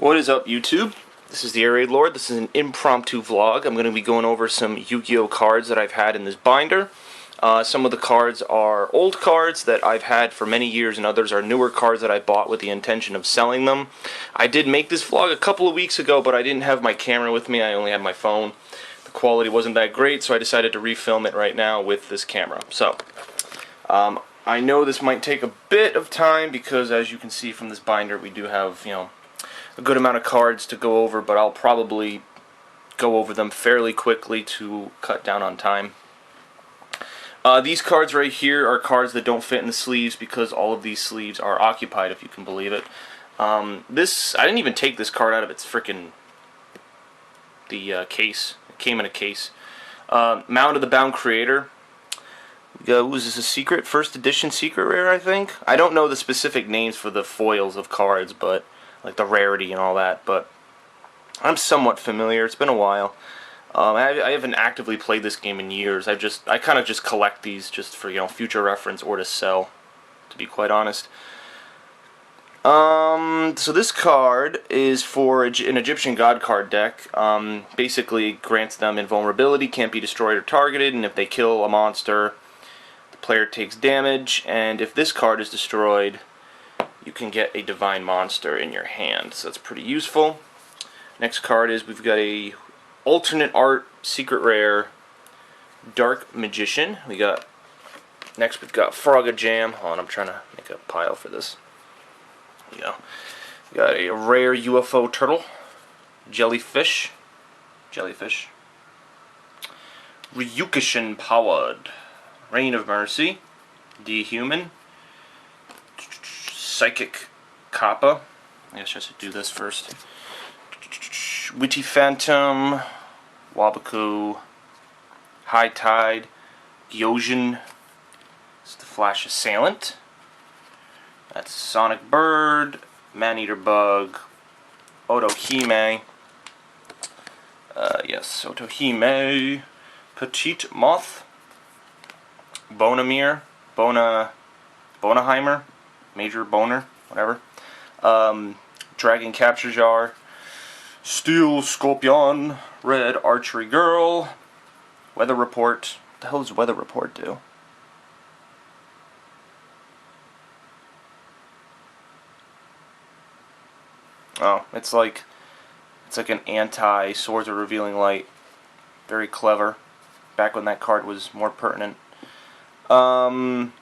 What is up, YouTube? This is the Air Raid Lord. This is an impromptu vlog. I'm going to be going over some Yu-Gi-Oh cards that I've had in this binder. Some of the cards are old cards that I've had for many years, and others are newer cards that I bought with the intention of selling them. I did make this vlog a couple of weeks ago, but I didn't have my camera with me. I only had my phone. The quality wasn't that great, so I decided to refilm it right now with this camera. So, I know this might take a bit of time because, as you can see from this binder, we do have, a good amount of cards to go over, but I'll probably go over them fairly quickly to cut down on time. These cards right here are cards that don't fit in the sleeves because all of these sleeves are occupied, if you can believe it. I didn't even take this card out of its frickin' case. It came in a case. Mound of the Bound Creator. Was this a secret? First edition secret rare, I think? I don't know the specific names for the foils of cards, but like the rarity and all that, but I'm somewhat familiar. It's been a while. I haven't actively played this game in years. I kind of just collect these just for future reference or to sell, to be quite honest. So this card is for an Egyptian God card deck. Basically, it grants them invulnerability, can't be destroyed or targeted, and if they kill a monster, the player takes damage. And if this card is destroyed, you can get a divine monster in your hand, so that's pretty useful. Next card is we've got a alternate art secret rare Dark Magician. Next we've got Frogga Jam. Hold on, I'm trying to make a pile for this. There you go. We got a rare UFO turtle, Jellyfish, Ryukishin Powered, Rain of Mercy, Dehuman, Psychic Kappa. I guess I should do this first. Witty Phantom, Wabaku, High Tide, Gyojin. It's the Flash Assailant. That's Sonic Bird, Maneater Bug, Otohime. Yes, Otohime, Petite Moth, Bonamir, Bonaheimer. Major Boner, whatever. Dragon Capture Jar, Steel Scorpion, Red Archery Girl, Weather Report. What the hell does Weather Report do? Oh, it's like an anti-Swords of Revealing Light. Very clever. Back when that card was more pertinent. Baron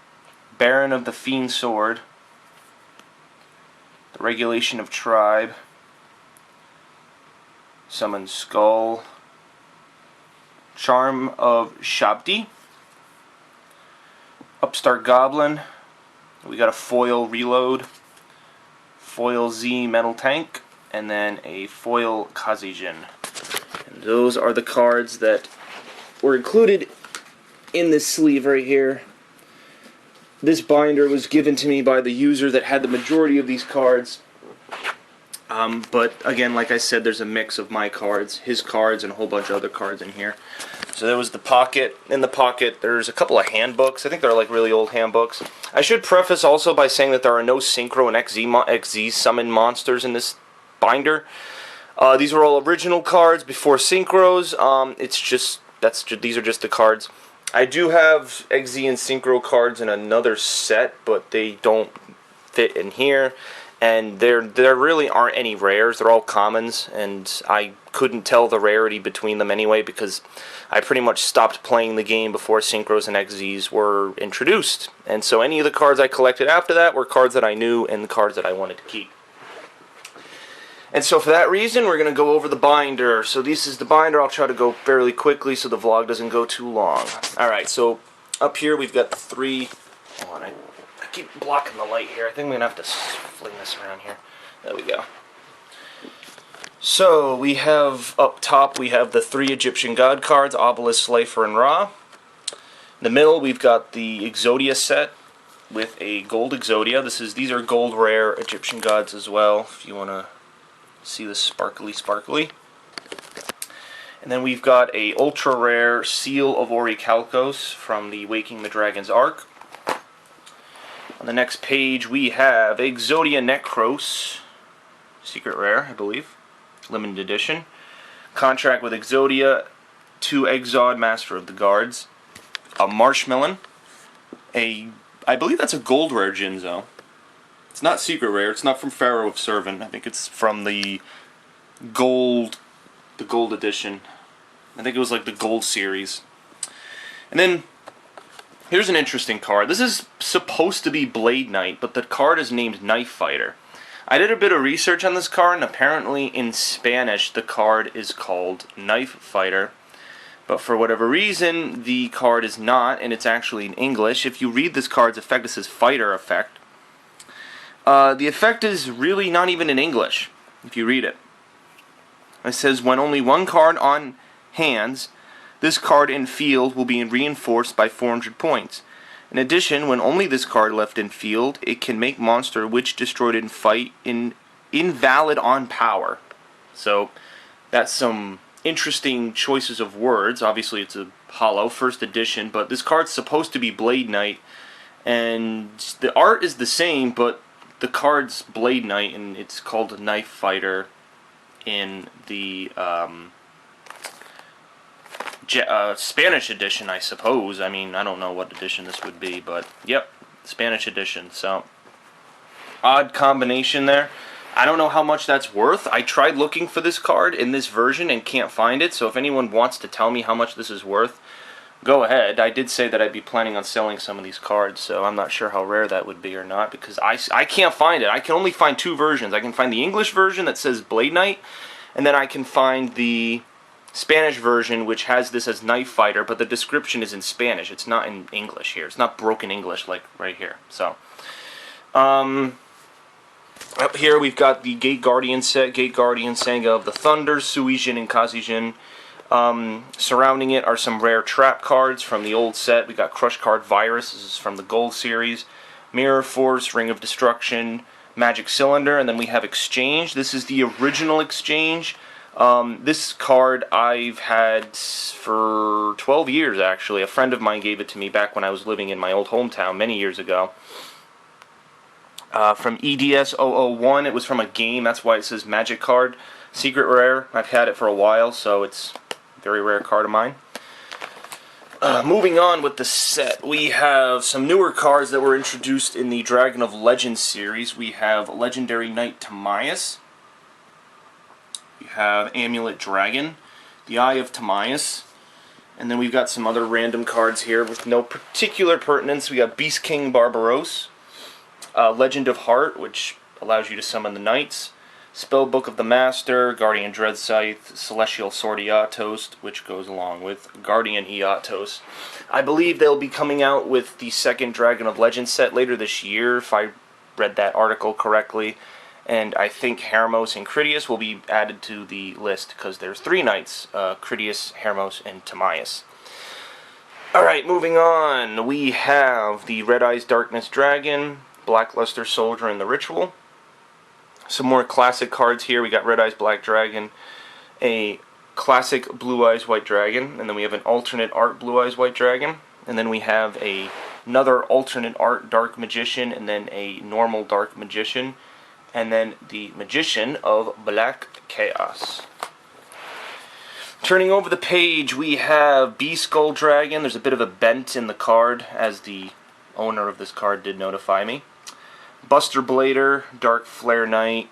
of the Fiend Sword. The Regulation of Tribe, Summon Skull, Charm of Shabdi, Upstart Goblin, we got a foil Reload, foil Z Metal Tank, and then a foil Kazijin. And those are the cards that were included in this sleeve right here. This binder was given to me by the user that had the majority of these cards. But again, like I said, there's a mix of my cards, his cards, and a whole bunch of other cards in here. So there was the pocket. In the pocket, there's a couple of handbooks. I think they're like really old handbooks. I should preface also by saying that there are no Synchro and XZ summon monsters in this binder. These are all original cards before Synchros. These are just the cards. I do have XZ and Synchro cards in another set, but they don't fit in here. And there really aren't any rares. They're all commons, and I couldn't tell the rarity between them anyway because I pretty much stopped playing the game before Synchros and XZs were introduced. And so any of the cards I collected after that were cards that I knew and the cards that I wanted to keep. And so for that reason, we're going to go over the binder. So this is the binder. I'll try to go fairly quickly so the vlog doesn't go too long. Alright, so up here we've got the three... Hold on, I keep blocking the light here. I think I'm going to have to fling this around here. There we go. So we have, up top, we have the three Egyptian God cards, Obelisk, Slifer, and Ra. In the middle, we've got the Exodia set with a gold Exodia. These are gold rare Egyptian gods as well, if you want to see the sparkly. And then we've got a ultra rare Seal of Orichalcos from the Waking the Dragon's Arc. On the next page we have Exodia Necros, secret rare, I believe. Limited edition. Contract with Exodia. 2 Exod, Master of the Guards. A Marshmelon. I believe that's a gold rare Jinzo. It's not secret rare. It's not from Pharaoh of Servant. I think it's from the gold edition. I think it was like the gold series. And then here's an interesting card. This is supposed to be Blade Knight, but the card is named Knife Fighter. I did a bit of research on this card, and apparently in Spanish the card is called Knife Fighter. But for whatever reason, the card is not, and it's actually in English. If you read this card's effect, it says Fighter Effect. The effect is really not even in English, if you read it. It says, when only one card on hands, this card in field will be reinforced by 400 points. In addition, when only this card left in field, it can make monster which destroyed in fight invalid on power. So, that's some interesting choices of words. Obviously, it's a holo, first edition, but this card's supposed to be Blade Knight, and the art is the same, but the card's Blade Knight, and it's called Knife Fighter in the Spanish edition, I suppose. I mean, I don't know what edition this would be, but yep, Spanish edition. So, odd combination there. I don't know how much that's worth. I tried looking for this card in this version and can't find it, so if anyone wants to tell me how much this is worth, go ahead. I did say that I'd be planning on selling some of these cards, so I'm not sure how rare that would be or not, because I can't find it. I can only find 2 versions. I can find the English version that says Blade Knight, and then I can find the Spanish version, which has this as Knife Fighter, but the description is in Spanish. It's not in English here. It's not broken English like right here. So, up here we've got the Gate Guardian set, Gate Guardian, Sanga of the Thunder, Suijin and Kazijin. Surrounding it are some rare trap cards from the old set. We got Crush Card Virus, this is from the Gold series, Mirror Force, Ring of Destruction, Magic Cylinder, and then we have Exchange. This is the original Exchange. This card I've had for 12 years actually. A friend of mine gave it to me back when I was living in my old hometown many years ago. From EDS 001, it was from a game, that's why it says Magic Card. Secret Rare, I've had it for a while, so it's a very rare card of mine. Moving on with the set, we have some newer cards that were introduced in the Dragon of Legends series. We have Legendary Knight Timaeus. We have Amulet Dragon, the Eye of Timaeus. And then we've got some other random cards here with no particular pertinence. We got Beast King Barbaros. Legend of Heart, which allows you to summon the knights. Spellbook of the Master, Guardian Dread Scythe, Celestial Sword Eatos, which goes along with Guardian Eatos. I believe they'll be coming out with the second Dragon of Legends set later this year, if I read that article correctly. And I think Hermos and Critias will be added to the list, because there's 3 knights, Critias, Hermos, and Timaeus. Alright, moving on. We have the Red Eyes Darkness Dragon, Blackluster Soldier, and the Ritual. Some more classic cards here. We got Red Eyes Black Dragon, a classic Blue Eyes White Dragon, and then we have an alternate art Blue Eyes White Dragon, and then we have another alternate art Dark Magician, and then a normal Dark Magician, and then the Magician of Black Chaos. Turning over the page, we have Beast Skull Dragon. There's a bit of a bent in the card, as the owner of this card did notify me. Buster Blader, Dark Flare Knight,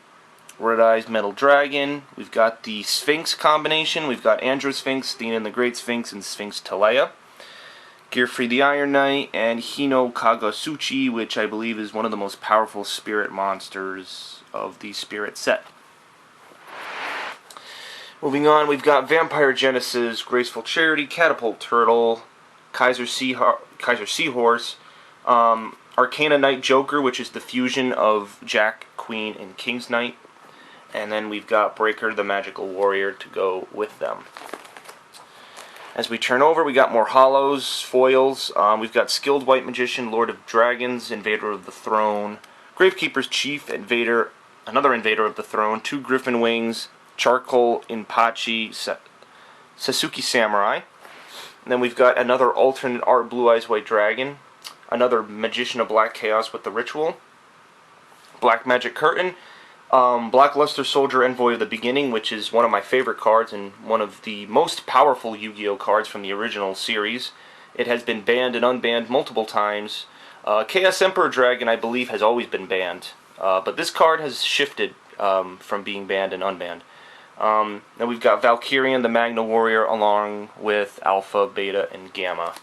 Red Eyes Metal Dragon. We've got the Sphinx combination. We've got Andro Sphinx, Theon the Great Sphinx, and Sphinx Teleia. Gearfree the Iron Knight, and Hino Kagasuchi, which I believe is one of the most powerful spirit monsters of the Spirit set. Moving on, we've got Vampire Genesis, Graceful Charity, Catapult Turtle, Kaiser Seahorse, Arcana Knight Joker, which is the fusion of Jack, Queen, and King's Knight. And then we've got Breaker, the Magical Warrior, to go with them. As we turn over, we got more holos, foils. We've got Skilled White Magician, Lord of Dragons, Invader of the Throne, Gravekeeper's Chief, Invader, another Invader of the Throne, 2 Griffin Wings, Charcoal Inpachi, Sasuke Samurai. And then we've got another alternate art Blue Eyes White Dragon, another Magician of Black Chaos with the Ritual, Black Magic Curtain, Blackluster Soldier Envoy of the Beginning, which is one of my favorite cards and one of the most powerful Yu-Gi-Oh cards from the original series. It has been banned and unbanned multiple times. Chaos Emperor Dragon, I believe, has always been banned, but this card has shifted from being banned and unbanned. Then we've got Valkyrian, the Magna Warrior, along with Alpha, Beta, and Gamma,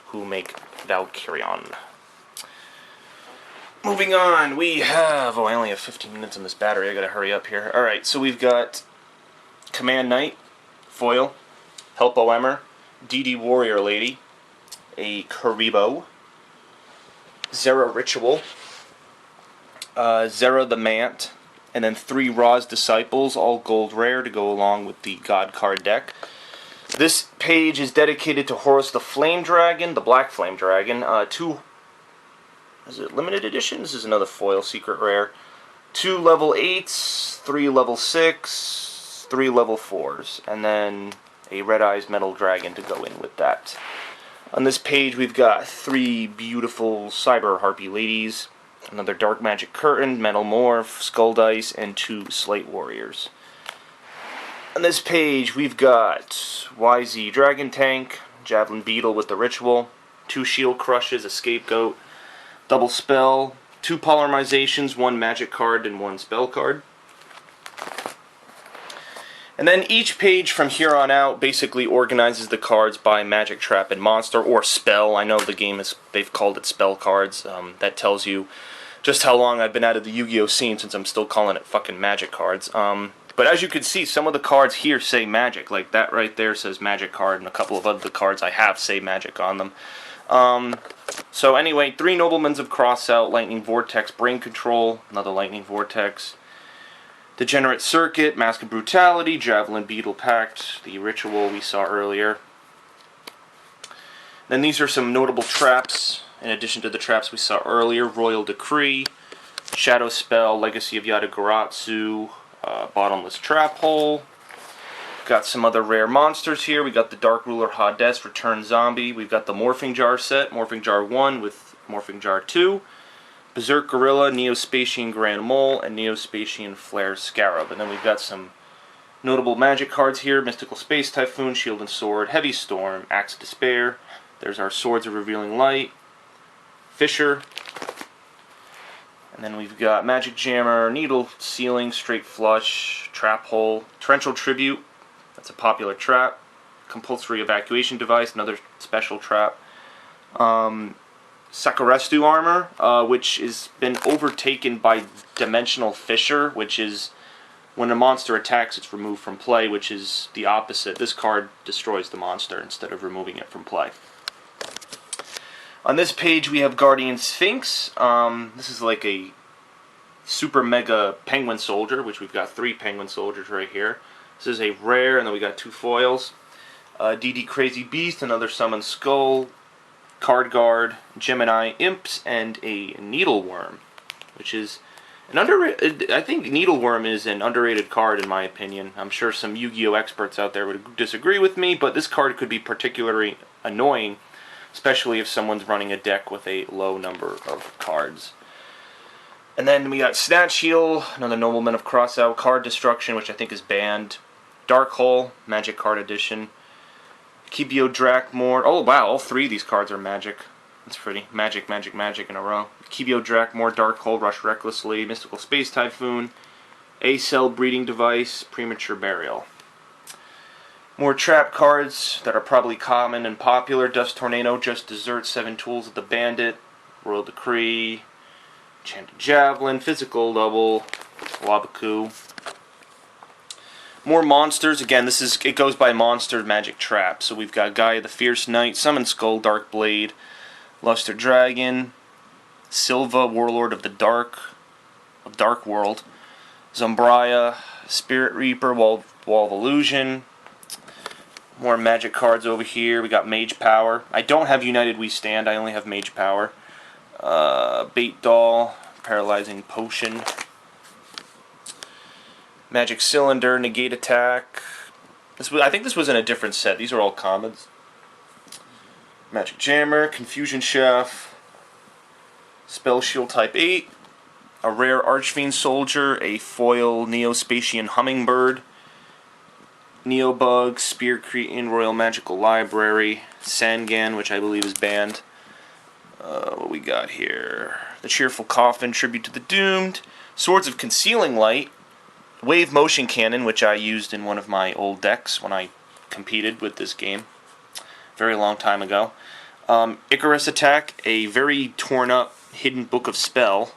who make Valkyrion. Moving on, we have... Oh, I only have 15 minutes on this battery. I gotta hurry up here. Alright, so we've got Command Knight, foil, Helpo Emmer, DD Warrior Lady, a Karibo, Zera Ritual, Zera the Mant, and then 3 Ra's Disciples, all gold rare to go along with the God card deck. This page is dedicated to Horus the Flame Dragon, the Black Flame Dragon, 2... Is it limited edition? This is another foil secret rare. 2 level 8s, 3 level 6, 3 level 4s, and then a Red Eyes Metal Dragon to go in with that. On this page we've got 3 beautiful Cyber Harpy ladies, another Dark Magic Curtain, Metal Morph, Skull Dice, and 2 Slate Warriors. On this page we've got YZ Dragon Tank, Javelin Beetle with the Ritual, 2 Shield Crushes, a Scapegoat, Double Spell, 2 Polarizations, 1 Magic card, and 1 Spell card. And then each page from here on out basically organizes the cards by Magic, Trap, and Monster, or Spell. I know the game they've called it Spell cards. That tells you just how long I've been out of the Yu-Gi-Oh scene, since I'm still calling it fucking Magic cards. But as you can see, some of the cards here say Magic. Like that right there says Magic card, and a couple of other cards I have say Magic on them. So anyway, 3 Noblemans of Crossout, Lightning Vortex, Brain Control, another Lightning Vortex, Degenerate Circuit, Mask of Brutality, Javelin Beetle Pact, the Ritual we saw earlier. Then these are some notable traps, in addition to the traps we saw earlier: Royal Decree, Shadow Spell, Legacy of Yatagarasu, Bottomless Trap Hole. Got some other rare monsters here. We got the Dark Ruler Hades, Return Zombie. We've got the Morphing Jar set, Morphing Jar 1 with Morphing Jar 2. Berserk Gorilla, Neospatian Grand Mole, and Neospatian Flare Scarab. And then we've got some notable Magic cards here: Mystical Space Typhoon, Shield and Sword, Heavy Storm, Axe of Despair. There's our Swords of Revealing Light, Fisher. And then we've got Magic Jammer, Needle Sealing, Straight Flush, Trap Hole, Torrential Tribute. That's a popular trap. Compulsory Evacuation Device, another special trap. Sakarestu Armor, which has been overtaken by Dimensional Fissure, which is when a monster attacks, it's removed from play, which is the opposite. This card destroys the monster instead of removing it from play. On this page we have Guardian Sphinx. This is like a super mega penguin soldier, which we've got 3 penguin soldiers right here. This is a rare, and then we got 2 foils. DD Crazy Beast, another Summon Skull, Card Guard, Gemini Imps, and a Needleworm, which is an underrated. I think Needleworm is an underrated card in my opinion. I'm sure some Yu-Gi-Oh experts out there would disagree with me, but this card could be particularly annoying, especially if someone's running a deck with a low number of cards. And then we got Snatch Heel, another Nobleman of Crossout, Card Destruction, which I think is banned, Dark Hole, Magic Card Edition, Kibio Drakmor. Oh wow, all 3 of these cards are Magic. That's pretty. Magic, Magic, Magic in a row. Kibio Drakmor, Dark Hole, Rush Recklessly, Mystical Space Typhoon, A-Cell Breeding Device, Premature Burial. More trap cards that are probably common and popular: Dust Tornado, Just Desert, 7 Tools of the Bandit, Royal Decree, Enchanted Javelin, Physical Double, Wabaku. More monsters. Again, it goes by monster Magic Trap. So we've got Gaia the Fierce Knight, Summon Skull, Dark Blade, Luster Dragon, Silva, Warlord of the Dark World, Zombraya, Spirit Reaper, Wall of Illusion. More Magic cards over here. We got Mage Power. I don't have United We Stand. I only have Mage Power. Bait Doll, Paralyzing Potion, Magic Cylinder, Negate Attack. I think this was in a different set. These are all commons. Magic Jammer, Confusion Chef, Spell Shield Type 8, a rare Archfiend Soldier, a foil Neospatian Hummingbird, Neobug, Spear Cretin, Royal Magical Library, Sangan, which I believe is banned. What we got here? The Cheerful Coffin, Tribute to the Doomed, Swords of Concealing Light, Wave Motion Cannon, which I used in one of my old decks when I competed with this game, very long time ago. Icarus Attack, a very torn up Hidden Book of Spell,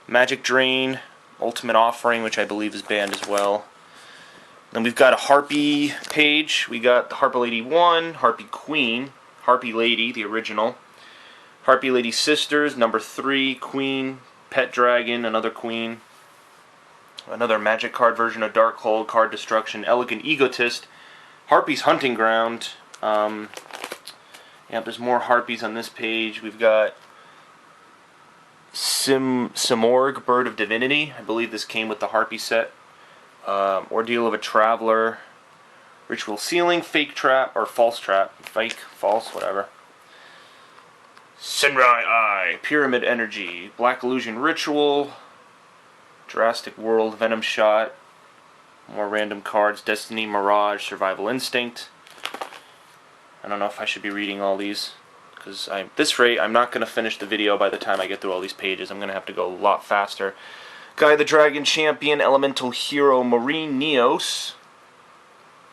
Magic Drain, Ultimate Offering, which I believe is banned as well. Then we've got a Harpy page. We got the Harpy Lady 1, Harpy Queen, Harpy Lady, the original, Harpy Lady Sisters, number 3, Queen, Pet Dragon, another Queen, another Magic card version of Darkhold, Card Destruction, Elegant Egotist, Harpy's Hunting Ground. Yeah, there's more Harpies on this page. We've got Simorg, Bird of Divinity. I believe this came with the Harpy set. Ordeal of a Traveler, Ritual Sealing, Fake Trap, or False Trap. Fake, false, whatever. Senrai Eye, Pyramid Energy, Black Illusion Ritual, Drastic World, Venom Shot, more random cards, Destiny, Mirage, Survival Instinct. I don't know if I should be reading all these, because at this rate, I'm not going to finish the video by the time I get through all these pages. I'm going to have to go a lot faster. Guy the Dragon Champion, Elemental Hero, Marine Neos,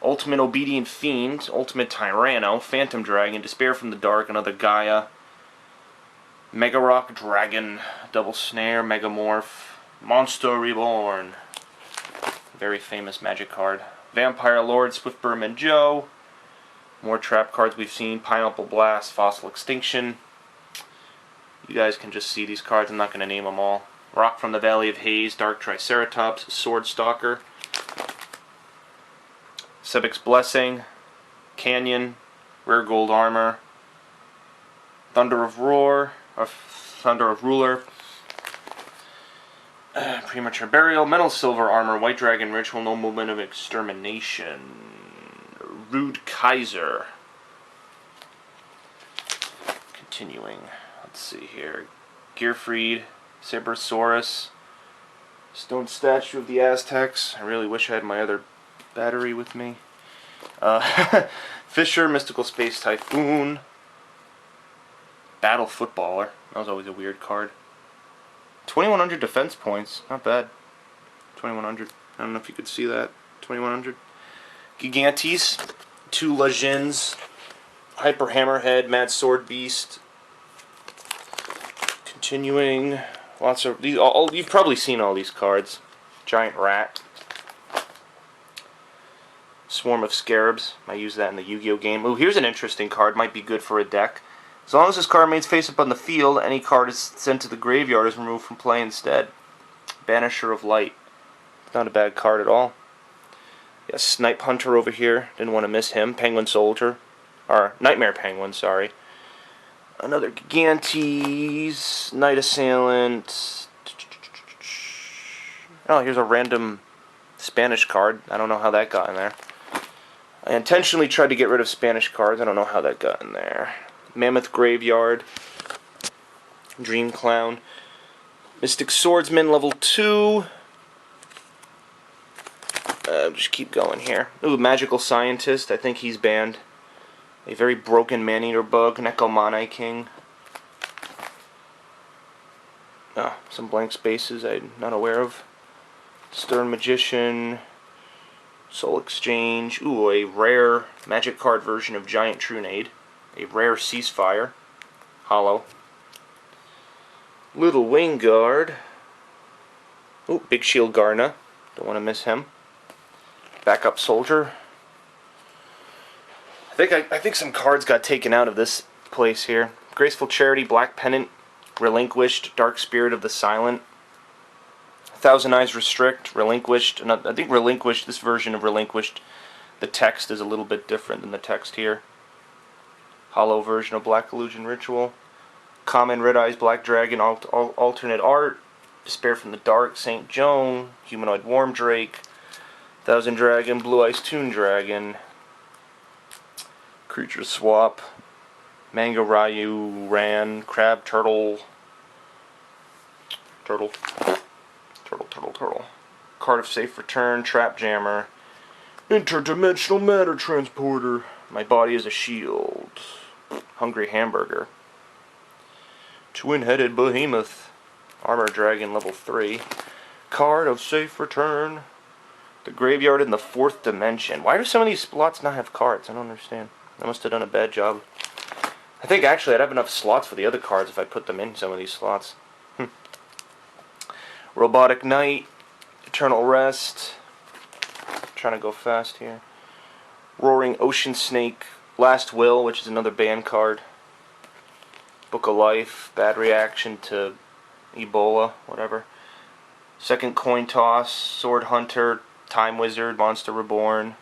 Ultimate Obedient Fiend, Ultimate Tyranno, Phantom Dragon, Despair from the Dark, another Gaia, Mega Rock Dragon, Double Snare, Megamorph, Monster Reborn, very famous Magic card, Vampire Lord, Swiftberman Joe, more trap cards we've seen, Pineapple Blast, Fossil Extinction. You guys can just see these cards, I'm not going to name them all. Rock from the Valley of Haze, Dark Triceratops, Sword Stalker, Sebek's Blessing, Canyon, Rare Gold Armor, Thunder of Roar, or Thunder of Ruler, Premature Burial, Metal Silver Armor, White Dragon Ritual, No Movement of Extermination, Rude Kaiser. Continuing, let's see here, Gearfried, Cerbersaurus, Stone Statue of the Aztecs. I really wish I had my other battery with me. Fisher, Mystical Space Typhoon, Battle Footballer. That was always a weird card. 2100 defense points. Not bad. 2100. I don't know if you could see that. 2100. Gigantes, 2 Legends, Hyper Hammerhead, Mad Sword Beast. Continuing. Lots of these. You've probably seen all these cards. Giant Rat. Swarm of Scarabs. I use that in the Yu-Gi-Oh game. Ooh, here's an interesting card. Might be good for a deck. As long as this card remains face up on the field, any card is sent to the graveyard is removed from play instead. Banisher of Light. Not a bad card at all. Yes, Snipe Hunter over here. Didn't want to miss him. Penguin Soldier. Or Nightmare Penguin, sorry. Another Gigantes, Night Assailant. Oh, here's a random Spanish card. I don't know how that got in there. I intentionally tried to get rid of Spanish cards. I don't know how that got in there. Mammoth Graveyard, Dream Clown, Mystic Swordsman level 2. Just keep going here. Ooh, Magical Scientist. I think he's banned. A very broken Maneater Bug, Necomani King. Oh, some blank spaces I'm not aware of. Stern Magician, Soul Exchange. Ooh, a rare Magic card version of Giant Trunade. A rare Ceasefire, Hollow. Little Wing Guard. Ooh, Big Shield Garna. Don't want to miss him. Backup Soldier. I think some cards got taken out of this place here. Graceful Charity, Black Pennant, Relinquished, Dark Spirit of the Silent, Thousand Eyes Restrict, Relinquished. And I think Relinquished, this version of Relinquished, the text is a little bit different than the text here. Hollow version of Black Illusion Ritual. Common Red Eyes, Black Dragon, alternate art. Despair from the Dark, St. Joan, Humanoid Worm Drake, Thousand Dragon, Blue Eyes Toon Dragon. Creature Swap, Manga Ryu, Ran, Crab, Turtle. Pearl. Card of Safe Return, Trap Jammer, Interdimensional Matter Transporter. My Body is a Shield. Hungry Hamburger. Twin-Headed Behemoth. Armor Dragon level 3. Card of Safe Return. The Graveyard in the 4th Dimension. Why do some of these slots not have cards? I don't understand. I must have done a bad job. I think actually I'd have enough slots for the other cards if I put them in some of these slots. Robotic Knight. Eternal Rest. Trying to go fast here. Roaring Ocean Snake. Last Will, which is another banned card. Book of Life. Bad Reaction to Ebola. Whatever. Second Coin Toss. Sword Hunter. Time Wizard. Monster Reborn.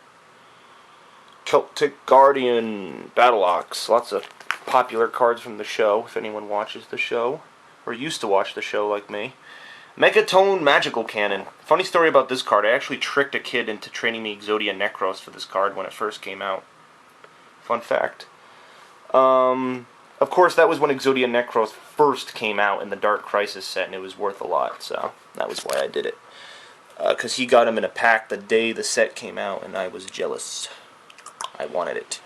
Celtic Guardian. Battle Ox. Lots of popular cards from the show, if anyone watches the show. Or used to watch the show like me. Megatone Magical Cannon. Funny story about this card. I actually tricked a kid into trading me Exodia Necros for this card when it first came out. Fun fact. Of course, that was when Exodia Necros first came out in the Dark Crisis set, and it was worth a lot, so that was why I did it. Because he got him in a pack the day the set came out, and I was jealous. I wanted it.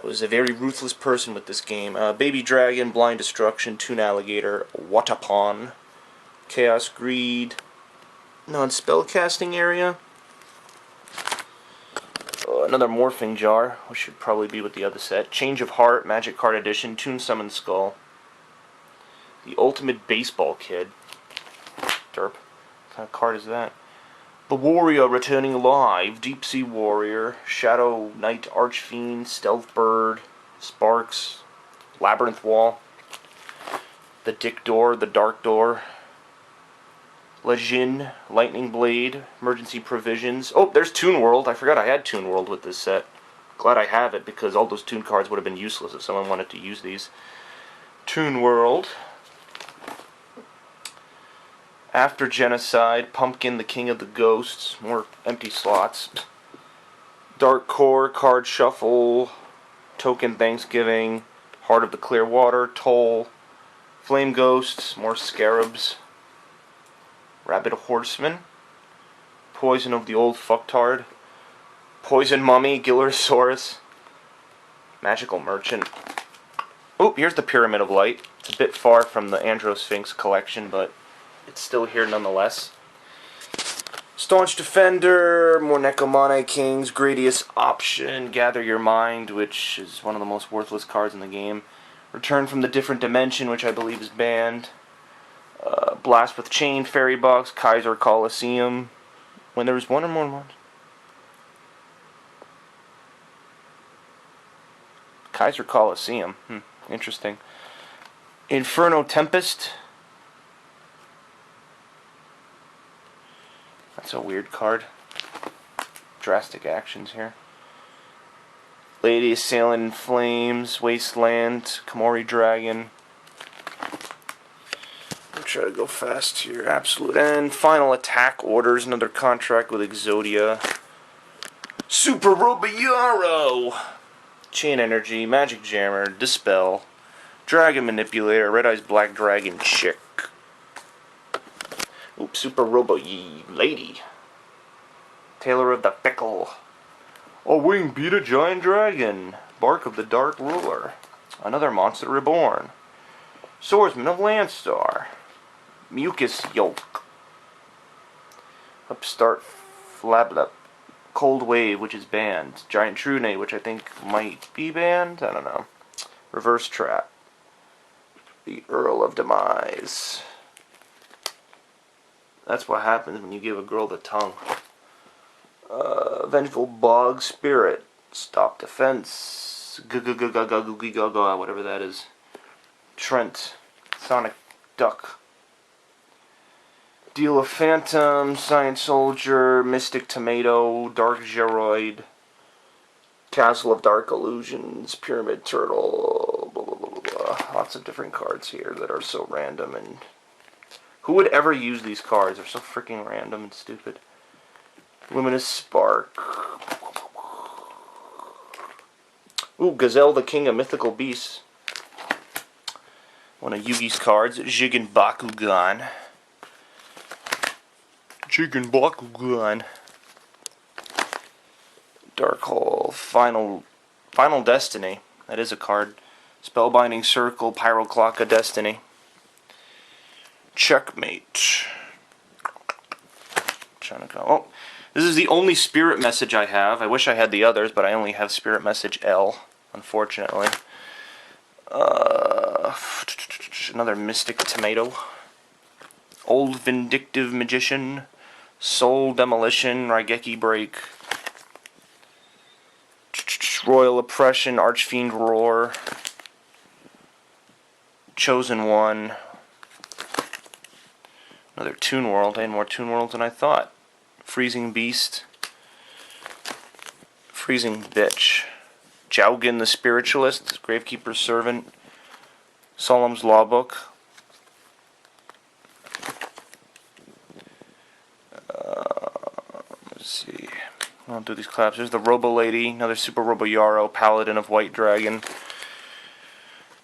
I was a very ruthless person with this game. Baby Dragon, Blind Destruction, Toon Alligator, Watapon, Chaos Greed, Non-Spellcasting Area, another Morphing Jar, which should probably be with the other set, Change of Heart, Magic Card Edition, Toon Summon Skull, the Ultimate Baseball Kid, derp, what kind of card is that? The Warrior Returning Alive, Deep Sea Warrior, Shadow Knight Archfiend, Stealth Bird, Sparks, Labyrinth Wall, the Dick Door, the Dark Door, Lejin, Lightning Blade, Emergency Provisions. Oh, there's Toon World. I forgot I had Toon World with this set. Glad I have it, because all those Toon cards would have been useless if someone wanted to use these. Toon World. After Genocide, Pumpkin, the King of the Ghosts. More empty slots. Dark Core, Card Shuffle, Token Thanksgiving, Heart of the Clearwater, Toll, Flame Ghosts, more Scarabs. Rabbit Horseman, Poison of the Old Fucktard, Poison Mummy, Gillosaurus, Magical Merchant. Oh, here's the Pyramid of Light. It's a bit far from the Androsphinx collection, but it's still here nonetheless. Staunch Defender, more Necomane Kings, Gradius Option, Gather Your Mind, which is one of the most worthless cards in the game. Return from the Different Dimension, which I believe is banned. Blast with Chain, Fairy Box, Kaiser Coliseum. When there was one or more ones. Kaiser Coliseum. Interesting. Inferno Tempest. That's a weird card. Drastic actions here. Lady Assailant in Flames, Wasteland, Komori Dragon. Try to go fast here. Absolute End. Final Attack Orders. Another contract with Exodia. Super Robayaro. Chain Energy. Magic Jammer. Dispel. Dragon Manipulator. Red Eyes Black Dragon Chick. Oops. Super Lady. Tailor of the Fickle. A Wing Beta Giant Dragon. Bark of the Dark Ruler. Another Monster Reborn. Swordsman of Landstar. Mucus Yolk. Upstart Flablup. Cold Wave, which is banned. Giant Trunade, which I think might be banned. I don't know. Reverse Trap. The Earl of Demise. That's what happens when you give a girl the tongue. Vengeful Bog Spirit. Stop Defense. Whatever that is. Trent. Sonic Duck. Deal of Phantom, Science Soldier, Mystic Tomato, Dark Geroid, Castle of Dark Illusions, Pyramid Turtle, blah, blah, blah, blah, blah. Lots of different cards here that are so random, and who would ever use these cards? They're so freaking random and stupid. Luminous Spark. Ooh, Gazelle, the King of Mythical Beasts. One of Yugi's cards, Jigen Bakugan. Chicken Bakugan. Dark Hole. Final Destiny. That is a card. Spellbinding Circle. Pyroclocka Destiny. Checkmate. Trying to go. Oh, this is the only spirit message I have. I wish I had the others, but I only have spirit message L, unfortunately. Another Mystic Tomato. Old Vindictive Magician. Soul Demolition. Raigeki Break. Royal Oppression. Archfiend Roar. Chosen One. Another Toon World. I had more Toon Worlds than I thought. Freezing Beast. Freezing Bitch. Jaugen the Spiritualist. Gravekeeper's Servant. Solemn's Lawbook. Let's see. I'll do these claps. There's the Robo Lady. Another Super Robo Yarrow. Paladin of White Dragon.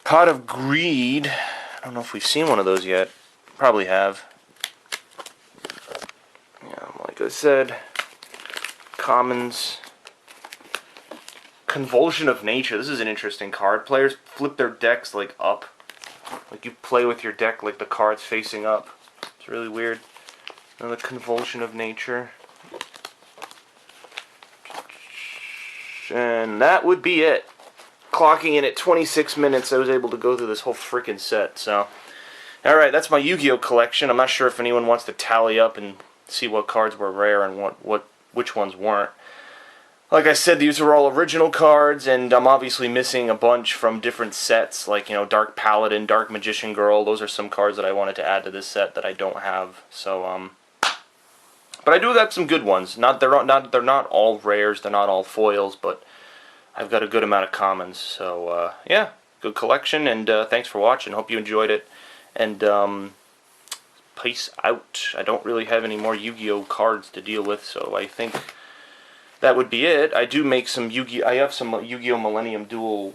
Pot of Greed. I don't know if we've seen one of those yet. Probably have. Yeah, like I said, commons. Convulsion of Nature. This is an interesting card. Players flip their decks like up. Like you play with your deck like the cards facing up. It's really weird. Another Convulsion of Nature. And that would be it. Clocking in at 26 minutes, I was able to go through this whole freaking set. So, alright, that's my Yu-Gi-Oh collection. I'm not sure if anyone wants to tally up and see what cards were rare and which ones weren't. Like I said, these are all original cards, and I'm obviously missing a bunch from different sets, like, you know, Dark Paladin, Dark Magician Girl. Those are some cards that I wanted to add to this set that I don't have. So, but I do got some good ones. They're not all rares, they're not all foils, but I've got a good amount of commons. So, yeah, good collection, and thanks for watching. Hope you enjoyed it, and peace out. I don't really have any more Yu-Gi-Oh cards to deal with, so I think that would be it. I do make some I have some Yu-Gi-Oh! Millennium Duel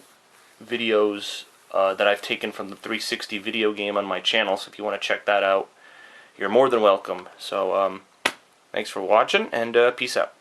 videos that I've taken from the 360 video game on my channel, so if you want to check that out, you're more than welcome. So, thanks for watching, and peace out.